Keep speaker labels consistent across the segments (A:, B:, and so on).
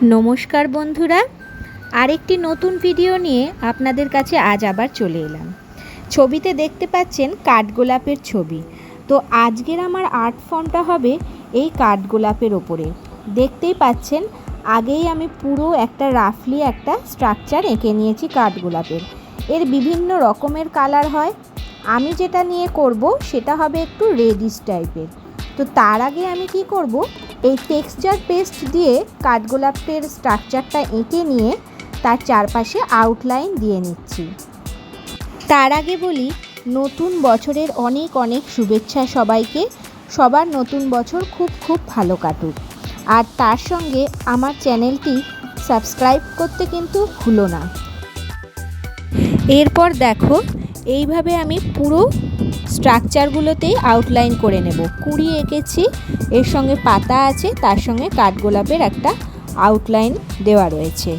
A: নমস্কার বন্ধুরা, আরেকটি নতুন ভিডিও নিয়ে আপনাদের কাছে আজ আবার চলে এলাম। ছবিতে দেখতে পাচ্ছেন কাঠগোলাপের ছবি। তো আজকের আমার আর্ট ফর্মটা হবে এই কাঠগোলাপের ওপরে। দেখতেই পাচ্ছেন আগেই আমি পুরো রাফলি একটা স্ট্রাকচার এঁকে নিয়েছি কাঠগোলাপের। এর বিভিন্ন রকমের কালার হয়, আমি যেটা নিয়ে করব সেটা হবে একটু রেডিশ টাইপের। তো তার আগে আমি কি করব, এই টেক্সচার পেস্ট দিয়ে কাঠগোলাপের স্ট্রাকচারটা এঁকে নিয়ে তার চারপাশে আউটলাইন দিয়ে নিচ্ছি। তার আগে বলি, নতুন বছরের অনেক অনেক শুভেচ্ছা সবাইকে। সবার নতুন বছর খুব খুব ভালো কাটুক। আর তার সঙ্গে আমার চ্যানেলটি সাবস্ক্রাইব করতে কিন্তু ভুলো না। এরপর দেখো, এইভাবে আমি পুরো স্ট্রাকচারগুলোতেই আউটলাইন করে নেব। কুঁড়ি এঁকেছি, এর সঙ্গে পাতা আছে, তার সঙ্গে কাঠগোলাপের একটা আউটলাইন দেওয়া রয়েছে।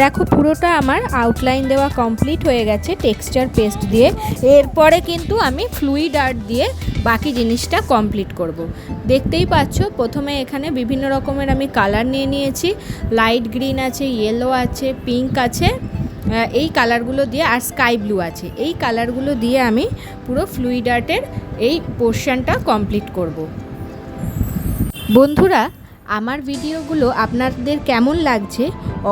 A: দেখো, পুরোটা আমার আউটলাইন দেওয়া কমপ্লিট হয়ে গেছে টেক্সচার পেস্ট দিয়ে। এরপরে কিন্তু আমি ফ্লুইড আর্ট দিয়ে বাকি জিনিসটা কমপ্লিট করব। দেখতেই পাচ্ছ, প্রথমে এখানে বিভিন্ন রকমের আমি কালার নিয়ে নিয়েছি। লাইট গ্রিন আছে, ইয়েলো আছে, পিঙ্ক আছে, এই কালারগুলো দিয়ে, আর স্কাই ব্লু আছে। এই কালারগুলো দিয়ে আমি পুরো ফ্লুইড আর্টের এই পোর্শনটা কমপ্লিট করব। বন্ধুরা, আমার ভিডিওগুলো আপনাদের কেমন লাগছে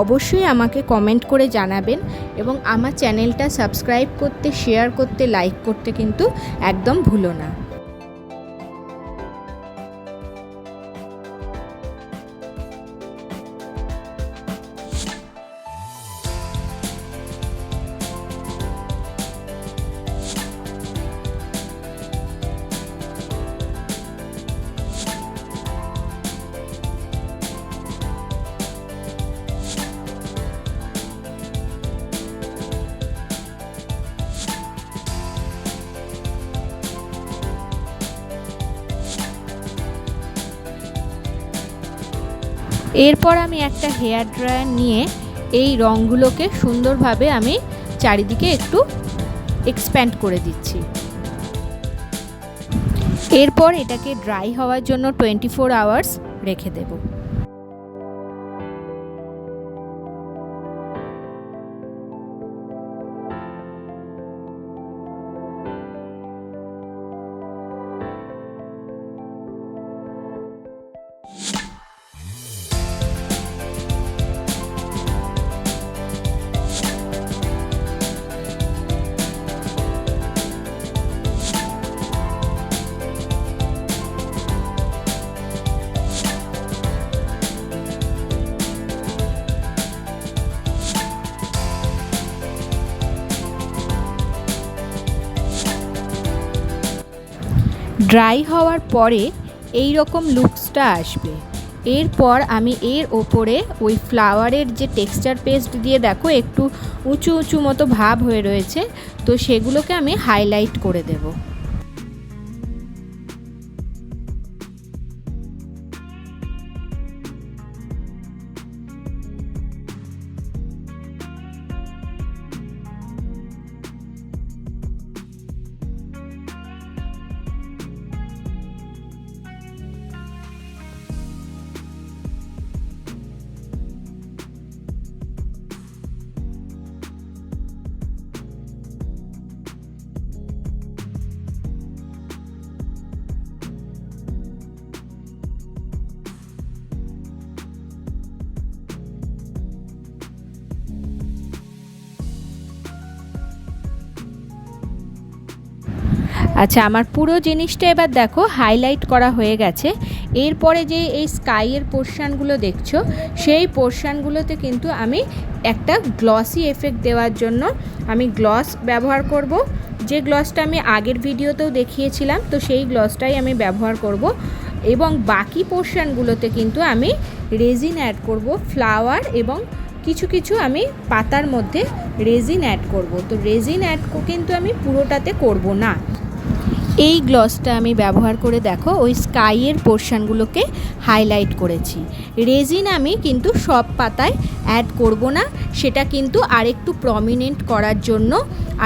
A: অবশ্যই আমাকে কমেন্ট করে জানাবেন, এবং আমার চ্যানেলটা সাবস্ক্রাইব করতে, শেয়ার করতে, লাইক করতে কিন্তু একদম ভুলো না। এরপর আমি একটা হেয়ার ড্রায়ার নিয়ে এই রঙগুলোকে সুন্দরভাবে আমি চারিদিকে একটু এক্সপ্যান্ড করে দিচ্ছি। এরপর এটাকে ড্রাই হওয়ার জন্য 24 আওয়ার্স রেখে দেব। ড্রাই হওয়ার পরে এই রকম লুকসটা আসবে। এরপর আমি এর ওপরে ওই ফ্লাওয়ারের যে টেক্সচার পেস্ট দিয়ে, দেখো একটু উঁচু উঁচু মতো ভাব হয়ে রয়েছে, তো সেগুলোকে আমি হাইলাইট করে দেব। আচ্ছা, আমার পুরো জিনিসটা এবার দেখো হাইলাইট করা হয়ে গেছে। এরপরে যে এই স্কাইয়ের পোর্শানগুলো দেখছো, সেই পোর্শানগুলোতে কিন্তু আমি একটা গ্লসি এফেক্ট দেওয়ার জন্য আমি গ্লস ব্যবহার করব। যে গ্লসটা আমি আগের ভিডিওতেও দেখিয়েছিলাম, তো সেই গ্লসটাই আমি ব্যবহার করব। এবং বাকি পোর্শানগুলোতে কিন্তু আমি রেজিন অ্যাড করব, ফ্লাওয়ার এবং কিছু কিছু আমি পাতার মধ্যে রেজিন অ্যাড করব। তো রেজিন অ্যাড কিন্তু আমি পুরোটাতে করব না। এই গ্লসটা আমি ব্যবহার করে দেখো ওই স্কাইয়ের পোর্শানগুলোকে হাইলাইট করেছি। রেজিন আমি কিন্তু সব পাতায় অ্যাড করব না, সেটা কিন্তু আরেকটু প্রমিনেন্ট করার জন্য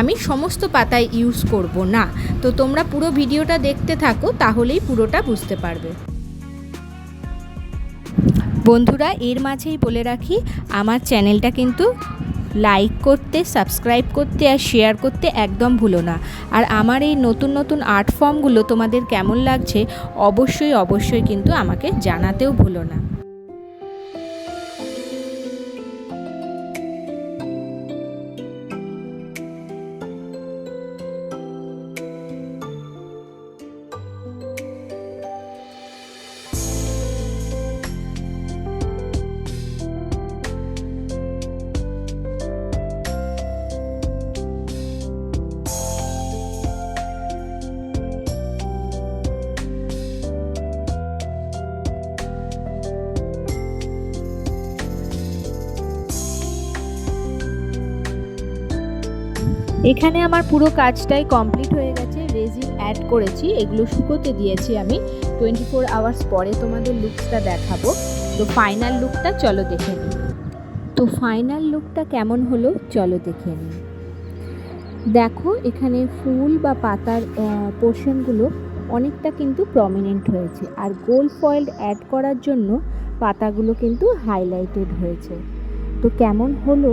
A: আমি সমস্ত পাতায় ইউজ করব না। তো তোমরা পুরো ভিডিওটা দেখতে থাকো, তাহলেই পুরোটা বুঝতে পারবে। বন্ধুরা, এর মাঝেই বলে রাখি, আমার চ্যানেলটা কিন্তু লাইক করতে, সাবস্ক্রাইব করতে আর শেয়ার করতে একদম ভুলো না। আর আমার এই নতুন নতুন আর্ট ফর্মগুলো তোমাদের কেমন লাগছে অবশ্যই কিন্তু আমাকে জানাতেও ভুলো না। এখানে আমার পুরো কাজটাই কমপ্লিট হয়ে গেছে। রেজিন অ্যাড করেছি, এগুলো শুকোতে দিয়েছি আমি। 24 আওয়ার্স পরে তোমাদের লুকসটা দেখাবো। তো ফাইনাল লুকটা চলো দেখে নিই। তো ফাইনাল লুকটা কেমন হলো চলো দেখে নিই। দেখো, এখানে ফুল বা পাতার পোর্শনগুলো অনেকটা কিন্তু প্রমিনেন্ট হয়েছে, আর গোল্ড ফয়েল অ্যাড করার জন্য পাতাগুলো কিন্তু হাইলাইটেড হয়েছে। তো কেমন হলো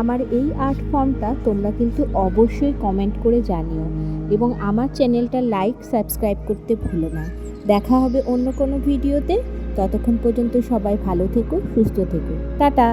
A: আমার এই আর্ট ফর্মটা তোমরা কিন্তু অবশ্যই কমেন্ট করে জানিও, এবং আমার চ্যানেলটা লাইক সাবস্ক্রাইব করতে ভুলো না। দেখা হবে অন্য কোনো ভিডিওতে। ততক্ষণ পর্যন্ত সবাই ভালো থেকো, সুস্থ থেকো, টাটা।